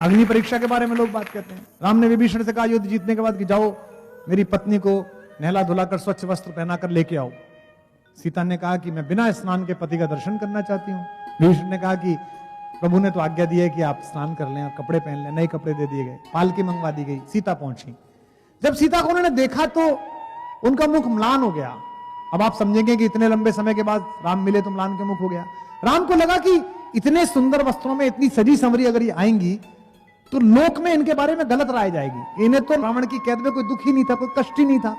अग्नि परीक्षा के बारे में लोग बात कहते हैं। राम ने विभीषण से कहा युद्ध जीतने के बाद कि जाओ मेरी पत्नी को नहला धुलाकर स्वच्छ वस्त्र पहनाकर लेके आओ। सीता ने कहा कि मैं बिना स्नान के पति का दर्शन करना चाहती हूँ। विभीषण ने कहा कि प्रभु ने तो आज्ञा दी है कि आप स्नान कर लें और कपड़े पहन लें। नए कपड़े दे दिए गए, पालकी मंगवा दी गई, सीता पहुंची। जब सीता को उन्होंने देखा तो उनका मुख म्लान हो गया। अब आप समझेंगे कि इतने लंबे समय के बाद राम मिले तो म्लान के मुख हो गया। राम को लगा कि इतने सुंदर वस्त्रों में इतनी सजी संवरी अगर ये आएंगी तो लोक में इनके बारे में गलत राय जाएगी। इन्हें तो रावण की कैद में कोई दुख ही नहीं था, कोई कष्ट ही नहीं था।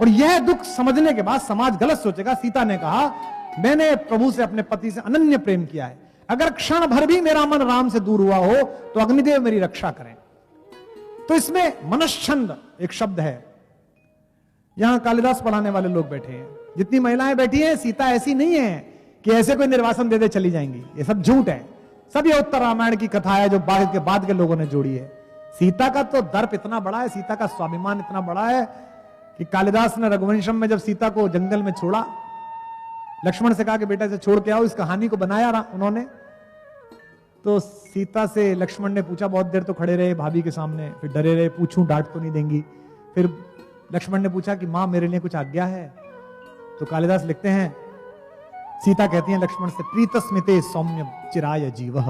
और यह दुख समझने के बाद समाज गलत सोचेगा। सीता ने कहा मैंने प्रभु से अपने पति से अनन्य प्रेम किया है, अगर क्षण भर भी मेरा मन राम से दूर हुआ हो तो अग्निदेव मेरी रक्षा करें। तो इसमें मनश्छंद एक शब्द है। यहां कालिदास पढ़ाने वाले लोग बैठे हैं, जितनी महिलाएं बैठी हैं, सीता ऐसी नहीं है कि ऐसे कोई निर्वासन दे दे चली जाएंगी। ये सब झूठ है। सब ये उत्तर रामायण की कथा है जो बाद के लोगों ने जोड़ी है। सीता का तो दर्प इतना बड़ा है, सीता का स्वाभिमान इतना बड़ा है कि कालिदास ने रघुवंशम में जब सीता को जंगल में छोड़ा, लक्ष्मण से कहा कि बेटा इसे छोड़ के आओ, इस कहानी को बनाया उन्होंने। तो सीता से लक्ष्मण ने पूछा, बहुत देर तो खड़े रहे भाभी के सामने, फिर डरे रहे, पूछूं डांट तो नहीं देंगी। फिर लक्ष्मण ने पूछा कि मां मेरे लिए कुछ आज्ञा है। तो कालिदास लिखते हैं, सीता कहती है लक्ष्मण से, प्रीतस्मिते सौम्य चिराय जीवः,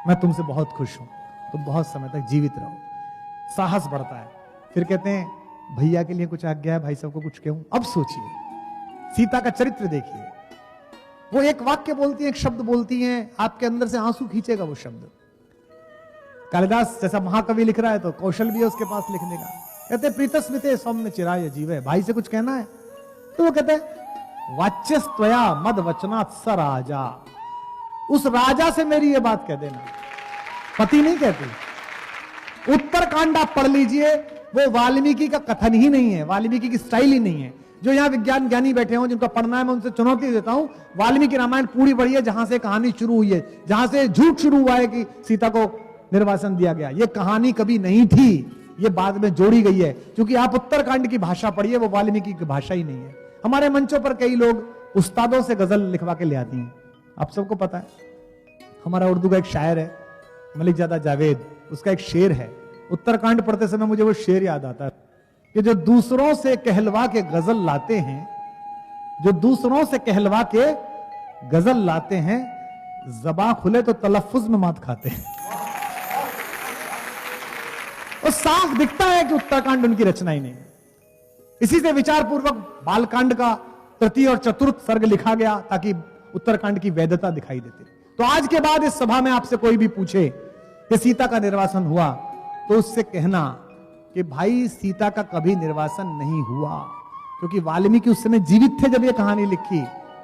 मैं तुमसे बहुत खुश हूं, तुम बहुत समय तक जीवित रहो। साहस बढ़ता है। फिर कहते हैं भैया के लिए कुछ आज्ञा है, भाई साहब को कुछ कहूं। अब सोचिए सीता का चरित्र देखिए। वो एक वाक्य बोलती है, एक शब्द बोलती हैं, आपके अंदर से आंसू खींचेगा वो शब्द। कालिदास जैसा महाकवि लिख रहा है तो कौशल भी है उसके पास लिखने का। कहते हैं प्रीतस्मिते सौम्य चिराय जीवः, भाई से कुछ कहना है। तो वो कहते हैं वाच्यस्त्वया मद वचनात् स राजा, उस राजा से मेरी ये बात कह देना। पति नहीं कहती। उत्तरकांड आप पढ़ लीजिए, वो वाल्मीकि का कथन ही नहीं है, वाल्मीकि की स्टाइल ही नहीं है। जो यहां विज्ञान ज्ञानी बैठे हों जिनको पढ़ना है, मैं उनसे चुनौती देता हूं, वाल्मीकि रामायण पूरी पढ़ी है, जहां से कहानी शुरू हुई है, जहां से झूठ शुरू हुआ है कि सीता को निर्वासन दिया गया। ये कहानी कभी नहीं थी, ये बाद में जोड़ी गई है। क्योंकि आप उत्तरकांड की भाषा पढ़िए, वो वाल्मीकि की भाषा ही नहीं है। हमारे मंचों पर कई लोग उस्तादों से गजल लिखवा के ले आती हैं, आप सबको पता है। हमारा उर्दू का एक शायर है मलिक जादा जावेद, उसका एक शेर है। उत्तरकांड पढ़ते समय मुझे वो शेर याद आता है कि जो दूसरों से कहलवा के गजल लाते हैं, जो दूसरों से कहलवा के गजल लाते हैं, ज़बां खुले तो तलफ्फुज में मात खाते हैं। और साफ दिखता है कि उत्तरकांड उनकी रचना ही नहीं है। इसी से विचार पूर्वक बालकांड का तृतीय और चतुर्थ सर्ग लिखा गया ताकि उत्तरकांड की वैधता दिखाई देती। तो आज के बाद इस सभा में आपसे कोई भी पूछे कि सीता का निर्वासन हुआ, तो उससे कहना कि भाई सीता का कभी निर्वासन नहीं हुआ, क्योंकि वाल्मीकि उस समय जीवित थे जब ये कहानी लिखी।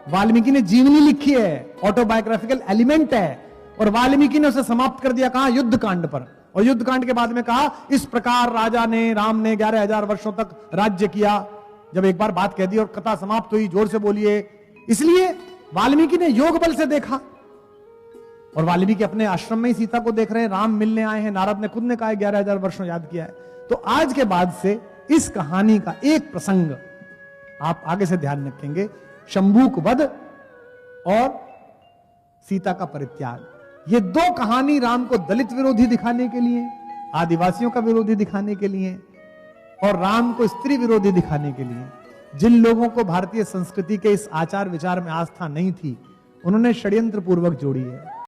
वाल्मीकि ने जीवनी लिखी है, ऑटोबायोग्राफिकल एलिमेंट है, और वाल्मीकि ने उसे समाप्त कर दिया कहां, युद्ध कांड पर। और युद्ध कांड के बाद में कहा इस प्रकार राजा ने, राम ने 11,000 वर्षों तक राज्य किया। जब एक बार बात कह दी और कथा समाप्त हुई, जोर से बोलिए। इसलिए वाल्मीकि ने योग बल से देखा, और वाल्मीकि अपने आश्रम में ही सीता को देख रहे हैं, राम मिलने आए हैं। नारद ने खुद ने कहा 11,000 वर्षों याद किया है। तो आज के बाद से इस कहानी का एक प्रसंग आप आगे से ध्यान रखेंगे, शंभूक वध और सीता का परित्याग। ये दो कहानी राम को दलित विरोधी दिखाने के लिए, आदिवासियों का विरोधी दिखाने के लिए, और राम को स्त्री विरोधी दिखाने के लिए। जिन लोगों को भारतीय संस्कृति के इस आचार विचार में आस्था नहीं थी, उन्होंने षड्यंत्र पूर्वक जोड़ी है।